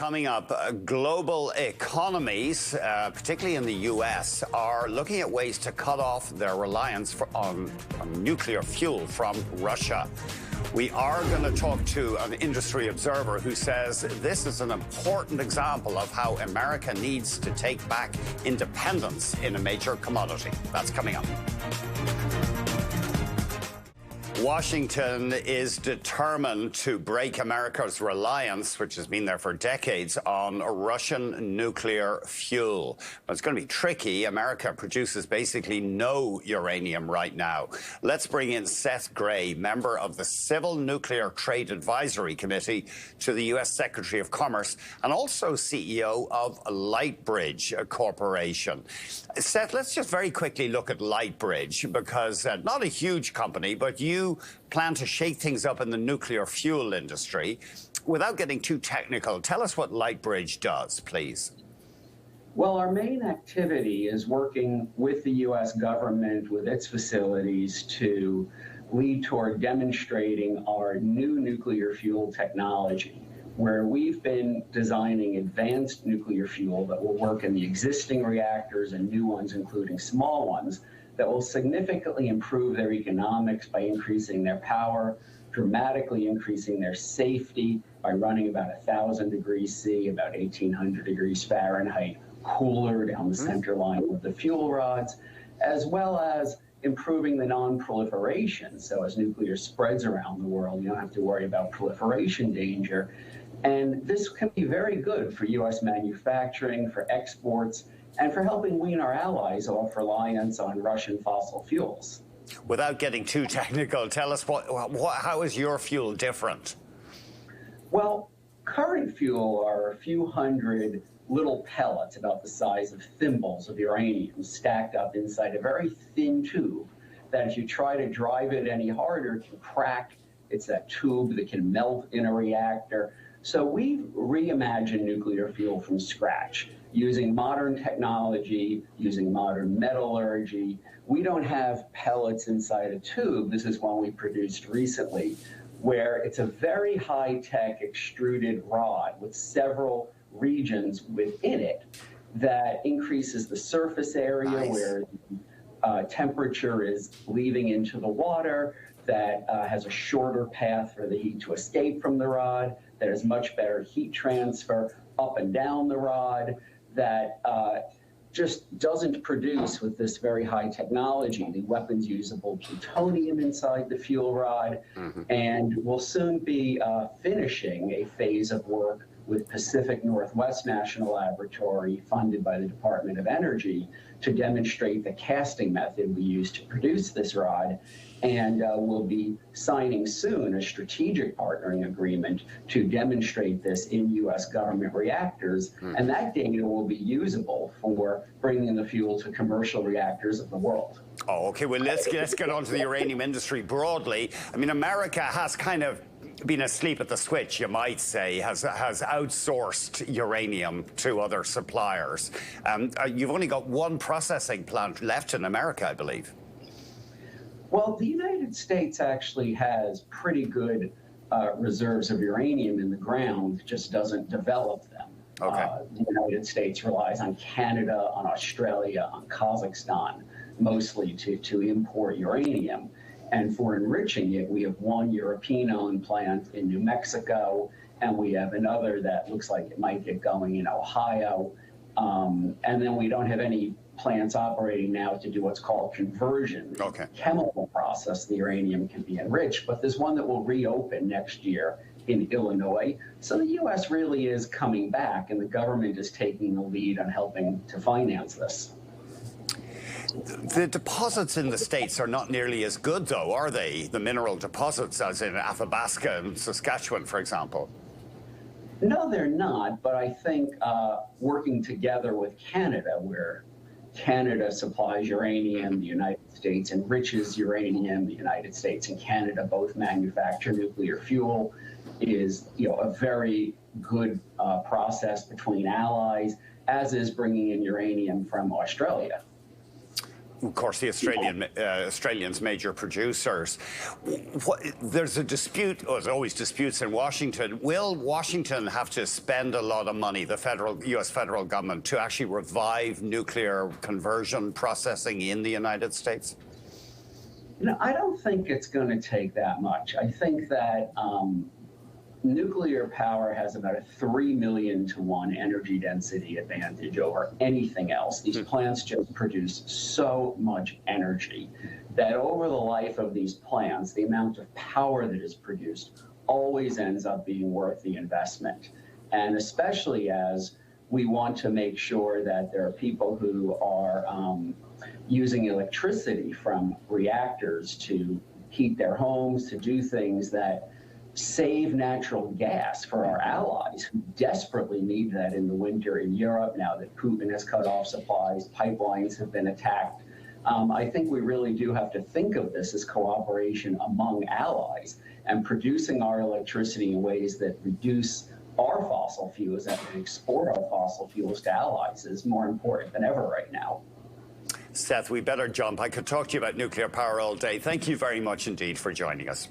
coming up. Global economies, particularly in the U.S., are looking at ways to cut off their reliance on nuclear fuel from Russia. We are going to talk to an industry observer who says this is an important example of how America needs to take back independence in a major commodity. That's coming up. Washington is determined to break America's reliance, which has been there for decades, on Russian nuclear fuel. But it's going to be tricky. America produces basically no uranium right now. Let's bring in Seth Grae, member of the Civil Nuclear Trade Advisory Committee to the U.S. Secretary of Commerce and also CEO of Lightbridge Corporation. Seth, let's just very quickly look at Lightbridge because not a huge company, but you plan to shake things up in the nuclear fuel industry. Without getting too technical, tell us what Lightbridge does, please. Well, our main activity is working with the U.S. government, with its facilities, to lead toward demonstrating our new nuclear fuel technology, where we've been designing advanced nuclear fuel that will work in the existing reactors and new ones, including small ones, that will significantly improve their economics by increasing their power, dramatically increasing their safety by running about 1,000 degrees C, about 1,800 degrees Fahrenheit, cooler down the center line of the fuel rods, as well as improving the non-proliferation. So as nuclear spreads around the world, you don't have to worry about proliferation danger. And this can be very good for U.S. manufacturing, for exports, and for helping wean our allies off reliance on Russian fossil fuels. Without getting too technical, tell us how is your fuel different? Well, current fuel are a few hundred little pellets about the size of thimbles of uranium stacked up inside a very thin tube that if you try to drive it any harder can crack. It's that tube that can melt in a reactor. So we've reimagined nuclear fuel from scratch, using modern technology, using modern metallurgy. We don't have pellets inside a tube. This is one we produced recently, where it's a very high-tech extruded rod with several regions within it that increases the surface area where temperature is leaving into the water, that has a shorter path for the heat to escape from the rod, that has much better heat transfer up and down the rod, that just doesn't produce with this very high technology the weapons usable plutonium inside the fuel rod. And we'll soon be finishing a phase of work with Pacific Northwest National Laboratory, funded by the Department of Energy, to demonstrate the casting method we use to produce this rod. And we'll be signing soon a strategic partnering agreement to demonstrate this in U.S. government reactors. And that data will be usable for bringing the fuel to commercial reactors of the world. Oh, okay. Well, let's get on to the uranium industry broadly. I mean, America has kind of been asleep at the switch, you might say, has outsourced uranium to other suppliers. You've only got one processing plant left in America, I believe. Well, the United States actually has pretty good reserves of uranium in the ground, just doesn't develop them. Okay. The United States relies on Canada, on Australia, on Kazakhstan, mostly to import uranium. And for enriching it, we have one European-owned plant in New Mexico, and we have another that looks like it might get going in Ohio. And then we don't have any plants operating now to do what's called conversion, chemical process. The uranium can be enriched, but there's one that will reopen next year in Illinois. So the U.S. really is coming back, and the government is taking the lead on helping to finance this. The deposits in the States are not nearly as good, though, are they? The mineral deposits, as in Athabasca and Saskatchewan, for example. No, they're not, but I think working together with Canada, where Canada supplies uranium, the United States enriches uranium, the United States and Canada both manufacture nuclear fuel, is a very good process between allies, as is bringing in uranium from Australia. of course, the Australians' major producers. There's a dispute, or there's always disputes in Washington. Will Washington have to spend a lot of money, the U.S. federal government, to actually revive nuclear conversion processing in the United States? I don't think it's going to take that much. I think that nuclear power has about a 3 million to 1 energy density advantage over anything else. These plants just produce so much energy that over the life of these plants, the amount of power that is produced always ends up being worth the investment. And especially as we want to make sure that there are people who are using electricity from reactors to heat their homes, to do things that save natural gas for our allies who desperately need that in the winter in Europe now that Putin has cut off supplies, pipelines have been attacked. I think we really do have to think of this as cooperation among allies and producing our electricity in ways that reduce our fossil fuels and export our fossil fuels to allies is more important than ever right now. Seth, we better jump. I could talk to you about nuclear power all day. Thank you very much indeed for joining us.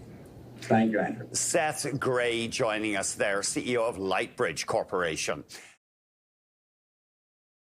Thank you, Andrew. Seth Grae joining us there, CEO of Lightbridge Corporation.